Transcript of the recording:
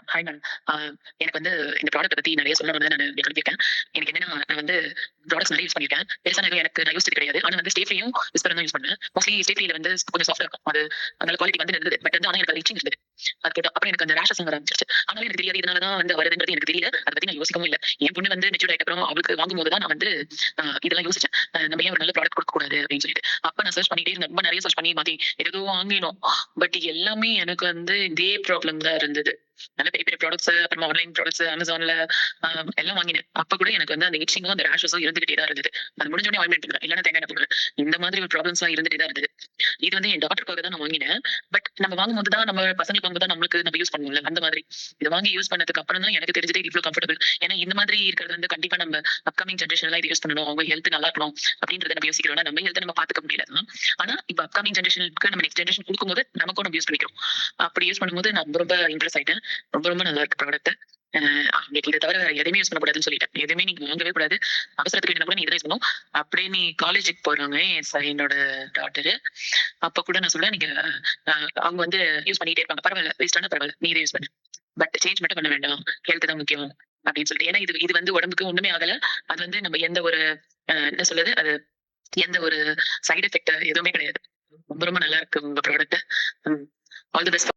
Hi ma'am. அ எனக்கு வந்து இந்த ப்ராடக்ட்ட பத்தி நெறைய சொல்லணும்னு நானு கிளம்பியிருக்கேன். எனக்கு என்னன்னா, நான் வந்து ப்ராடக்ட்ஸ் நெறைய யூஸ் பண்ணியிருக்கேன். பெருசா நான் யோசிச்சது கிடையாது. ஆனா வந்து ஸ்டே ஃப்ரீயும் விஸ்பரும் தான் யூஸ் பண்ணேன். மோஸ்ட்லி ஸ்டே ஃப்ரீல வந்து கொஞ்சம் சாஃப்ட்டா இருக்கும். அதனால குவாலிட்டி வந்து இருந்தது. பட் வந்து ஆனா எனக்கு அது இச்சிங் இருந்தது. அது போட்டு அப்புறம் எனக்கு அந்த ரேஷஸ் வர ஆரம்பிச்சுருச்சு. ஆனாலும் எனக்கு தெரியாது இதனால தான் வந்து வருதுன்றது எனக்கு தெரியல. அத பத்தி நான் யோசிக்கவும் இல்ல. என் பொண்ணு வந்து மெச்சூர் ஆயிட்ட அப்புறம் அவளுக்கு வாங்கும்போது தான் நான் வந்து இதெல்லாம் யோசிச்சேன். நம்ம ஏன் ஒரு நல்ல ப்ராடக்ட் குடுக்கக்கூடாது அப்படின்னு சொல்லிட்டு. அப்ப நான் சர்ச் பண்ணிட்டே இருந்தேன். ரொம்ப நெறைய சர்ச் பண்ணி மாத்தி ஏதேதோ வாங்கினோம். பட் எல்லாமே எனக்கு வந்து இதே ப்ராப்ளம் தான் இருந்தது. நல்ல பெரிய பெரிய ப்ராடக்ட்ஸ் அப்புறமா ஆன்லைன் ப்ராடக்ட்ஸ் Amazonல அ எல்லாம் வாங்கினேன். அப்ப கூட எனக்கு வந்து அந்த இட்ச்சிங்கும், அந்த ரேஷஸும் இருந்துகிட்டே தான் இருந்தது. அது முடிஞ்ச உடனே ஆயின்மென்ட் போடுவேன். இல்லன்னா தேங்காய் எண்ணெய் போடுவேன். இந்த மாதிரி ஒரு ப்ராப்ளம்ஸ்லாம் இருந்துட்டே தான் இருந்தது. இது வந்து என் டாட்டருக்காக தான் நான் வாங்கினேன். பட் நம்ம வாங்கும்போது தான் நம்ம பசங்களுக்கு வாங்கும்போது தான் நம்மளுக்கு நம்ம யூஸ் பண்ணுவோம்ல. அந்த மாதிரி. இத வாங்கி யூஸ் பண்ணதுக்கு அப்புறம் தான் எனக்கு தெரிஞ்சது இவ்ளோ கம்ஃபர்டபிள். ஏன்னா இந்த மாதிரி இருக்கிறது வந்து கண்டிப்பா நம்ம அப்கமிங் ஜெனரேஷன்லாம் இத யூஸ் பண்ணணும். அவங்க ஹெல்த் நல்லா இருக்கணும் அப்படின்றத நம்ம யோசிக்கிறோம்னா, நம்ம ஹெல்த்த நம்ம பாத்துக்க முடியல தான். ஆனா இப்ப அப்கமிங் ஜெனரேஷனுக்கு நம்ம நெக்ஸ்ட் ஜெனரேஷன் குடுக்கும்போது நமக்கும் நம்ம யூஸ் பண்ணிக்கிறோம். அப்படி யூஸ் பண்ணும்போது நான் ரொம்ப ரொம்ப இம்ப்ரெஸ் ஆயிட்டேன். ரொம்ப ரொம்ப நல்லா இருக்கு ப்ராடக்ட். உங்களுக்கு இத தவிர வேற எதையுமே யூஸ் பண்ணக்கூடாதுன்னு சொல்லிட்டேன். எதுவுமே நீங்க வாங்கவே கூடாது. அவசரத்துக்கு வேணும்னா கூட நீ இத யூஸ் பண்ணணும். அப்படியே நீ காலேஜுக்கு போறாங்க என்னோட டாட்டரு. அப்ப கூட நான் சொல்றேன், நீங்க அ அவங்க வந்து யூஸ் பண்ணிட்டே இருப்பாங்க. பரவால்ல வேஸ்ட் ஆனா பரவால்ல. நீ இத யூஸ் பண்ணு. பட் சேஞ்ச் மட்டும் பண்ண வேண்டாம். ஹெல்த் தான் முக்கியம். அப்படின்னு சொல்லிட்டு. ஏன்னா இது இது வந்து உடம்புக்கு ஒண்ணுமே ஆகல. அது வந்து நம்ம எந்த ஒரு என்ன சொல்றது? அது எந்த ஒரு சைட் எஃபெக்ட் எதுவுமே கிடையாது. ரொம்ப ரொம்ப நல்லா இருக்கு உங்க ப்ராடக்ட். ம். All the best.